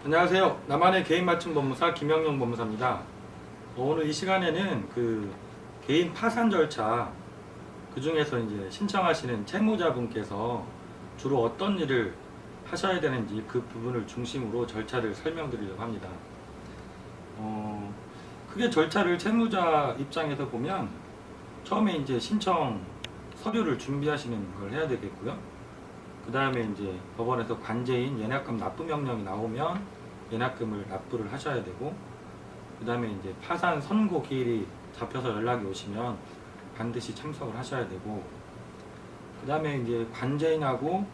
안녕하세요. 나만의 개인 맞춤 법무사 김영용 법무사입니다. 오늘 이 시간에는 그 개인 파산 절차, 그 중에서 이제 신청하시는 채무자분께서 주로 어떤 일을 하셔야 되는지 그 부분을 중심으로 절차를 설명드리려고 합니다. 크게 절차를 채무자 입장에서 보면 처음에 이제 신청 서류를 준비하시는 걸 해야 되겠고요. 그 다음에 이제 법원에서 관제인 연약금 납부 명령이 나오면 연약금을 납부를 하셔야 되고, 그 다음에 이제 파산 선고 기일이 잡혀서 연락이 오시면 반드시 참석을 하셔야 되고, 그 다음에 이제 관제인하고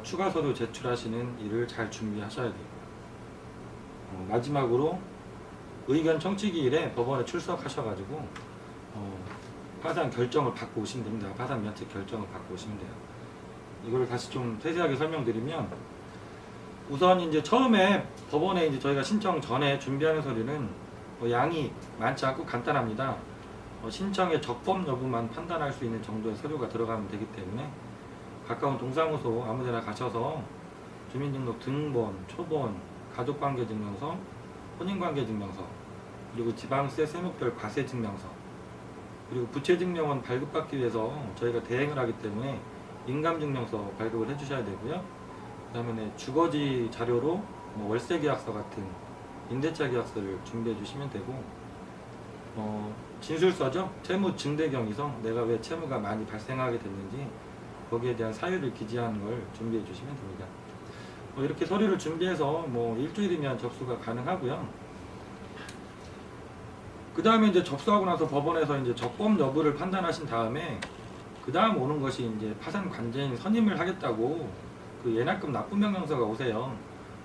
추가 서류 제출하시는 일을 잘 준비하셔야 되고, 마지막으로 의견 청취 기일에 법원에 출석하셔가지고 파산 결정을 받고 오시면 됩니다. 파산 면책 결정을 받고 오시면 돼요. 이걸 다시 좀 세세하게 설명드리면, 우선 이제 처음에 법원에 이제 저희가 신청 전에 준비하는 서류는 양이 많지 않고 간단합니다. 신청의 적법 여부만 판단할 수 있는 정도의 서류가 들어가면 되기 때문에 가까운 동사무소 아무데나 가셔서 주민등록 등본, 초본, 가족관계증명서, 혼인관계증명서, 그리고 지방세 세무별 과세증명서, 그리고 부채증명원 발급받기 위해서 저희가 대행을 하기 때문에 인감증명서 발급을 해주셔야 되고요. 그 다음에 주거지 자료로 월세계약서 같은 임대차 계약서를 준비해 주시면 되고, 진술서죠. 채무 증대경위서, 내가 왜 채무가 많이 발생하게 됐는지 거기에 대한 사유를 기재하는 걸 준비해 주시면 됩니다. 이렇게 서류를 준비해서 일주일이면 접수가 가능하고요. 그 다음에 이제 접수하고 나서 법원에서 이제 적법 여부를 판단하신 다음에 그 다음 오는 것이 이제 파산 관제인 선임을 하겠다고 그 연약금 납부 명령서가 오세요.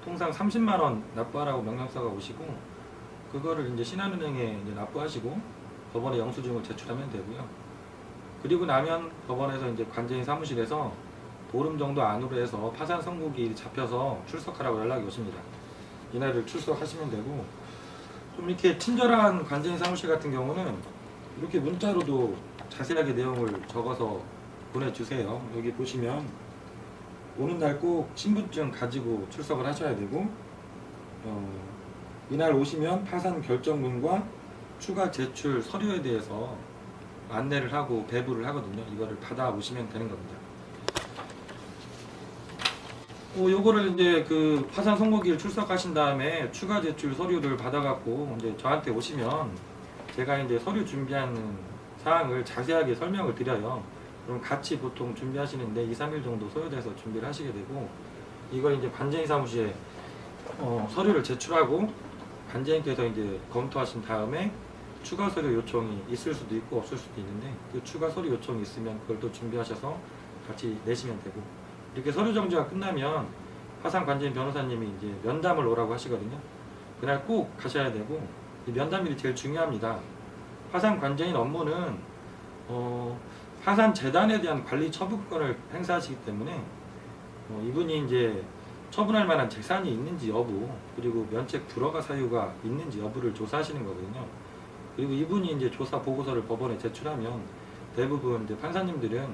통상 30만 원 납부하라고 명령서가 오시고, 그거를 이제 신한은행에 이제 납부하시고 법원에 영수증을 제출하면 되고요. 그리고 나면 법원에서 이제 관제인 사무실에서 보름 정도 안으로 해서 파산 선고 기일이 잡혀서 출석하라고 연락이 오십니다. 이날을 출석하시면 되고, 좀 이렇게 친절한 관제인 사무실 같은 경우는 이렇게 문자로도 자세하게 내용을 적어서 보내주세요. 여기 보시면 오는 날 꼭 신분증 가지고 출석을 하셔야 되고, 이날 오시면 파산 결정문과 추가 제출 서류에 대해서 안내를 하고 배부를 하거든요. 이거를 받아 오시면 되는 겁니다. 요거를 이제 그 파산 선고기일 출석하신 다음에 추가 제출 서류를 받아갖고 이제 저한테 오시면 제가 이제 서류 준비하는 사항을 자세하게 설명을 드려요. 그럼 같이 보통 준비하시는데 2-3일 정도 소요돼서 준비를 하시게 되고, 이걸 이제 관제인 사무실에 서류를 제출하고 관제인께서 이제 검토하신 다음에 추가 서류 요청이 있을 수도 있고 없을 수도 있는데, 그 추가 서류 요청이 있으면 그걸 또 준비하셔서 같이 내시면 되고, 이렇게 서류 정지가 끝나면 파산 관제인 변호사님이 이제 면담을 오라고 하시거든요. 그날 꼭 가셔야 되고, 이 면담일이 제일 중요합니다. 파산 관제인 업무는 파산 재단에 대한 관리 처분권을 행사하시기 때문에 이분이 이제 처분할 만한 재산이 있는지 여부, 그리고 면책 불허가 사유가 있는지 여부를 조사하시는 거거든요. 그리고 이분이 이제 조사 보고서를 법원에 제출하면 대부분 이제 판사님들은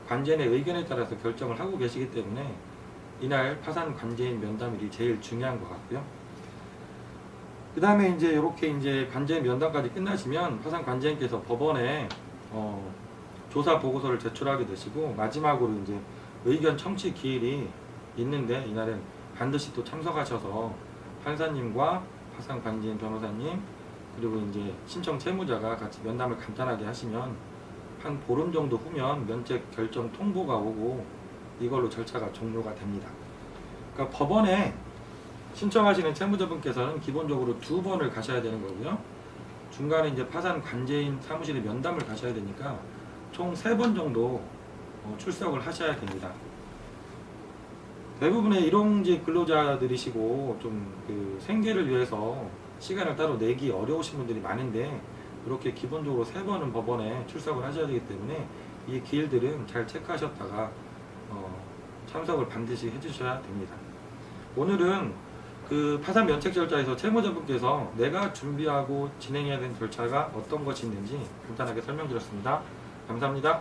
관제인의 의견에 따라서 결정을 하고 계시기 때문에 이날 파산 관제인 면담일이 제일 중요한 것 같고요. 그 다음에 이제 이렇게 이제 관제인 면담까지 끝나시면 파산 관제인께서 법원에 조사 보고서를 제출하게 되시고, 마지막으로 이제 의견 청취 기일이 있는데 이날은 반드시 또 참석하셔서 판사님과 파산 관제인 변호사님 그리고 이제 신청 채무자가 같이 면담을 간단하게 하시면 한 보름 정도 후면 면책 결정 통보가 오고 이걸로 절차가 종료가 됩니다. 그러니까 법원에 신청하시는 채무자분께서는 기본적으로 2번을 가셔야 되는 거고요. 중간에 이제 파산 관제인 사무실에 면담을 가셔야 되니까 총 3번 정도 출석을 하셔야 됩니다. 대부분의 일용직 근로자들이시고 좀 그 생계를 위해서 시간을 따로 내기 어려우신 분들이 많은데, 이렇게 기본적으로 3번은 법원에 출석을 하셔야 되기 때문에 이 기일들은 잘 체크하셨다가 참석을 반드시 해주셔야 됩니다. 오늘은 그 파산 면책 절차에서 채무자분께서 내가 준비하고 진행해야 되는 절차가 어떤 것이 있는지 간단하게 설명드렸습니다. 감사합니다.